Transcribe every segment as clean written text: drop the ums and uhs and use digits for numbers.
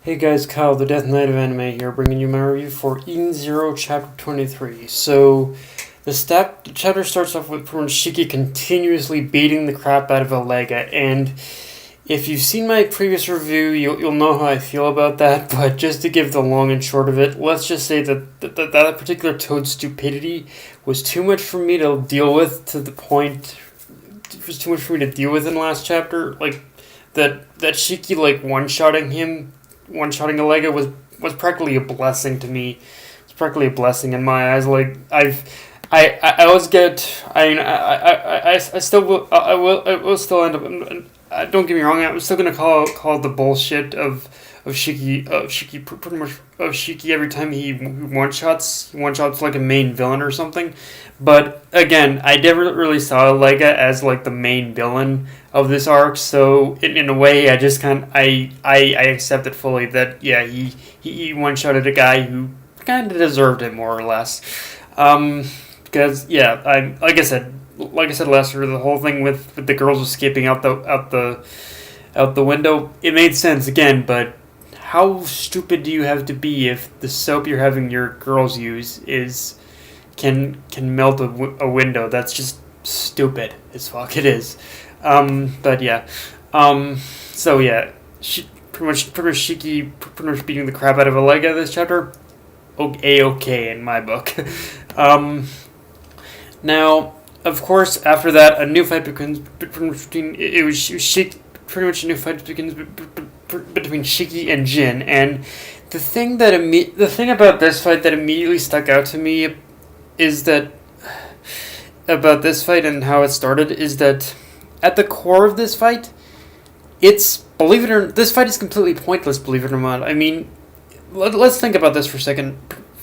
Hey guys, Kyle, the Death Knight of Anime here, bringing you my review for Eden Zero, Chapter 23. So, the chapter starts off with Shiki continuously beating the crap out of Allega, and if you've seen my previous review, you'll know how I feel about that, but just to give the long and short of it, let's just say that particular Toad's stupidity was too much for me to deal with, to the point, it was too much for me to deal with in the last chapter, like, that Shiki, like, one-shotting Allega was practically a blessing to me. It's practically a blessing in my eyes. Like I always get. I still will. I will still end up. Don't get me wrong. I'm still gonna call the bullshit of Shiki pretty much of Shiki every time he one shots like a main villain or something. But again, I never really saw Allega as like the main villain of this arc, so in a way, I just I accept it fully that yeah, he one shotted a guy who kind of deserved it more or less, because yeah, like I said last year, the whole thing with the girls escaping out the window, it made sense again, but how stupid do you have to be if the soap you're having your girls use can melt a window? That's just stupid as fuck. It is. But yeah. So yeah, pretty much Shiki pretty much beating the crap out of Allega this chapter. Okay in my book. Now, of course, after that, a new fight begins between Shiki. Pretty much a new fight begins between Shiki and Jin, and the thing about this fight that immediately stuck out to me is that about this fight and how it started is that at the core of this fight, this fight is completely pointless, believe it or not. I mean, let's think about this for a second.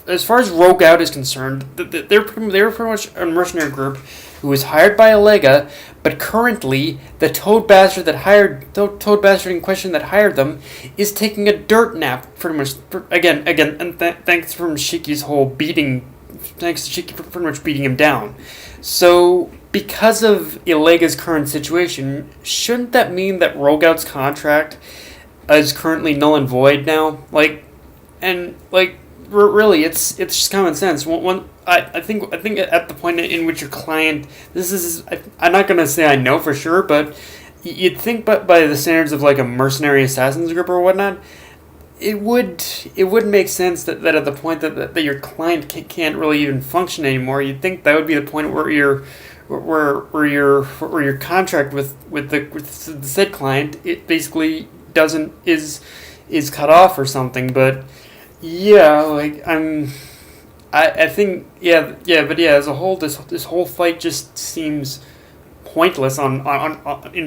As far as Rogue Out is concerned, they were pretty much a mercenary group who was hired by Allega, but currently the Toad bastard in question that hired them is taking a dirt nap, pretty much again, and thanks from Shiki's whole beating. Thanks to Shiki pretty much beating him down. So, because of Allega's current situation, shouldn't that mean that Rogue Out's contract is currently null and void now? Really, it's just common sense. I think at the point in which your client, I'm not gonna say I know for sure, but you'd think, but by the standards of like a mercenary assassins group or whatnot, it would make sense that at the point that your client can't really even function anymore, you'd think that would be the point where your contract with the said client, it basically is cut off or something. But yeah, like I think but as a whole, this whole fight just seems pointless in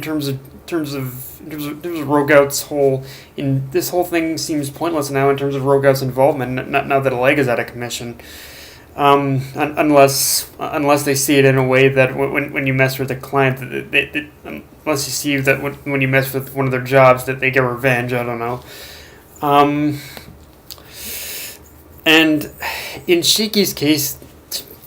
terms of Rogue Out's this whole thing seems pointless now in terms of Rogue Out's involvement. Now that Allega's out of commission, unless they see it in a way that when you mess with a client, unless you see that when you mess with one of their jobs that they get revenge. I don't know. And in Shiki's case,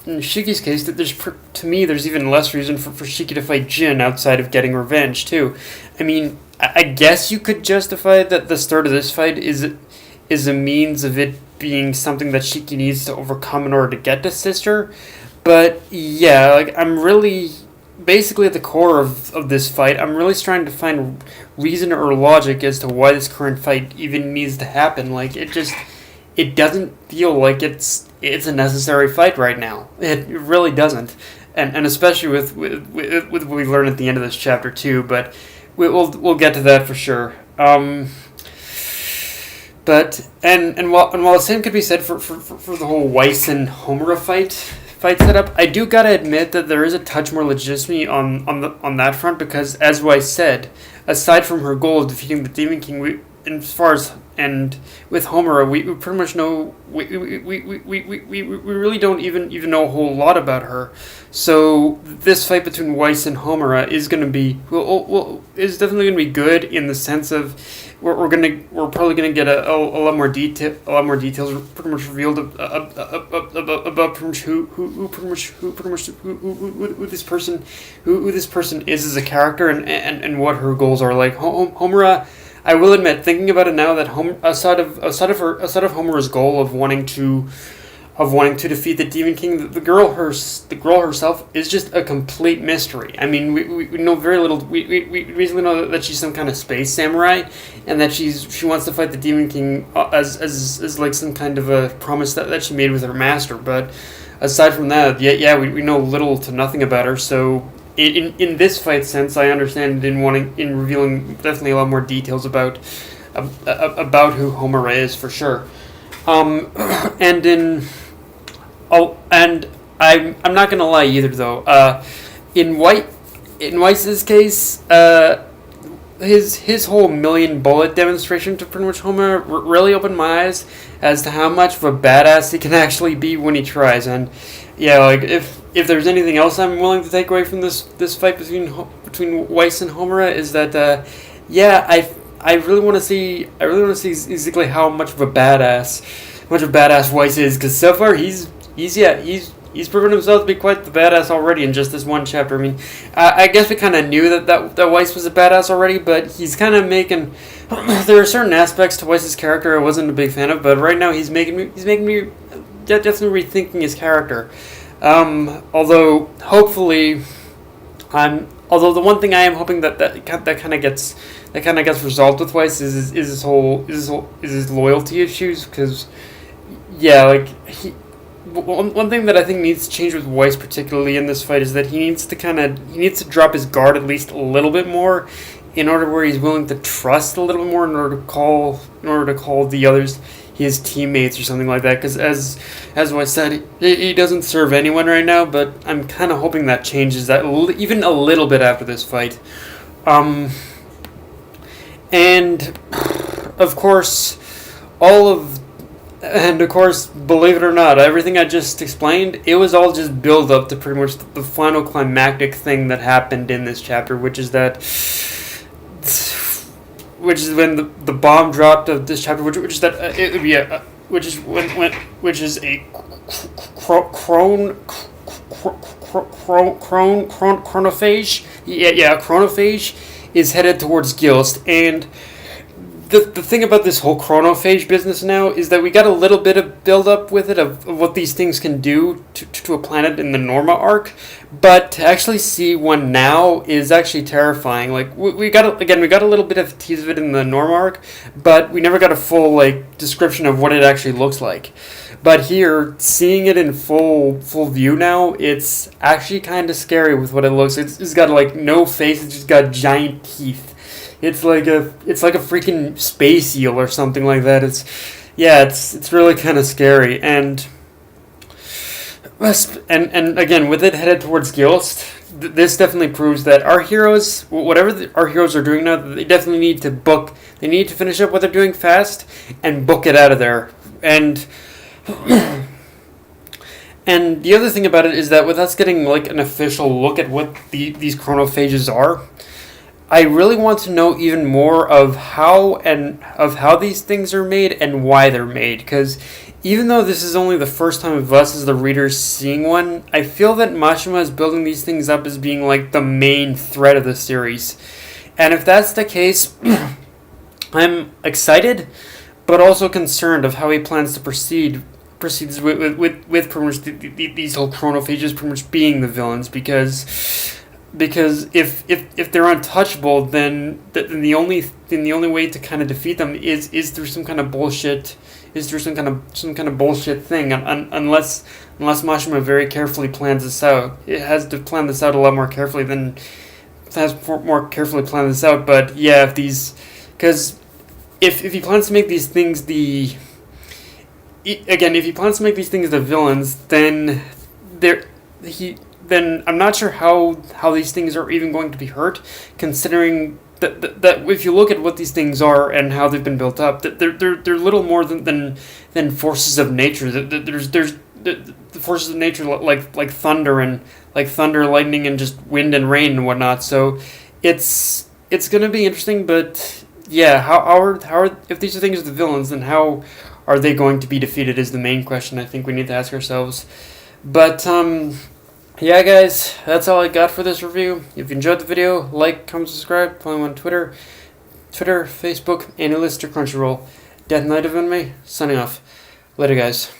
there's even less reason for Shiki to fight Jin outside of getting revenge too. I mean, I guess you could justify that the start of this fight is a means of it being something that Shiki needs to overcome in order to get to Sister. But yeah, like I'm really basically at the core of this fight, I'm really trying to find reason or logic as to why this current fight even needs to happen. Like it doesn't feel like it's a necessary fight right now. It really doesn't, and especially with what we learn at the end of this chapter too. But we'll get to that for sure. But while the same could be said for the whole Weiss and Homura fight setup, I do gotta admit that there is a touch more legitimacy on that front, because as Weiss said, aside from her goal of defeating the Demon King, and with Homura, we pretty much know we really don't even know a whole lot about her. So this fight between Weiss and Homura is going to be is definitely going to be good in the sense of we're probably going to get a lot more details pretty much revealed about who this person is as a character, and what her goals are. Like Homura, I will admit, thinking about it now, that outside of Homer's goal of wanting to defeat the Demon King, the girl herself is just a complete mystery. I mean, we know very little. We basically know that she's some kind of space samurai, and that she wants to fight the Demon King as like some kind of a promise that she made with her master. But aside from that, we know little to nothing about her. So in this fight sense, I understand in revealing definitely a lot more details about who Homer is for sure. And in and I'm not gonna lie either though. In Weiss's case, his whole million bullet demonstration to pretty much Homer really opened my eyes as to how much of a badass he can actually be when he tries. And yeah, like if there's anything else I'm willing to take away from this fight between Weiss and Homer is that I really want to see exactly how much of a badass Weiss is, because so far he's proven himself to be quite the badass already in just this one chapter. I mean, I guess we kind of knew that Weiss was a badass already, but he's kind of making. There are certain aspects to Weiss's character I wasn't a big fan of, but right now he's making me definitely rethinking his character. Although hopefully, although the one thing I am hoping that kind of gets resolved with Weiss is his loyalty issues, because one thing that I think needs to change with Weiss, particularly in this fight, is that he needs to drop his guard at least a little bit more, in order where he's willing to trust a little bit more, in order to call the others his teammates or something like that. Because as Weiss said, he doesn't serve anyone right now, but I'm kind of hoping that changes that even a little bit after this fight. And of course, believe it or not, everything I just explained, it was all just build up to pretty much the final climactic thing that happened in this chapter, which is when the bomb dropped of this chapter, which is a chronophage. Chronophage is headed towards Gilst, and the thing about this whole chronophage business now is that we got a little bit of build up with it of what these things can do to a planet in the Norma arc, but to actually see one now is actually terrifying. Like we got a little bit of a tease of it in the Norma arc, but we never got a full description of what it actually looks like. But here, seeing it in full view now, it's actually kind of scary with what it looks like. It's got no face, it's just got giant teeth. It's like a freaking space eel or something like that. It's really kind of scary, and again, with it headed towards Gilst, this definitely proves that our heroes, whatever our heroes are doing now, they definitely need to book. They need to finish up what they're doing fast and book it out of there. And and the other thing about it is that with us getting an official look at what these chronophages are, I really want to know even more of how these things are made and why they're made. Because even though this is only the first time of us as the readers seeing one, I feel that Mashima is building these things up as being the main thread of the series. And if that's the case, I'm excited, but also concerned of how he plans to proceeds with pretty much these whole chronophages pretty much being the villains, because if they're untouchable, then the only way to kind of defeat them is through some kind of bullshit thing, unless Mashima very carefully plans this out. It has to plan this out a lot more carefully than But yeah, if he plans to make these things the villains, then then I'm not sure how these things are even going to be hurt, considering that if you look at what these things are and how they've been built up, that they're little more than forces of nature. There's the forces of nature like thunder, lightning, and just wind and rain and whatnot. So it's gonna be interesting, but yeah, how are if these things are the villains, then how are they going to be defeated is the main question I think we need to ask ourselves. But yeah, guys, that's all I got for this review. If you enjoyed the video, like, comment, subscribe, follow me on Twitter. Twitter, Facebook, and a list to Crunchyroll. Death Knight of Anime, signing off. Later, guys.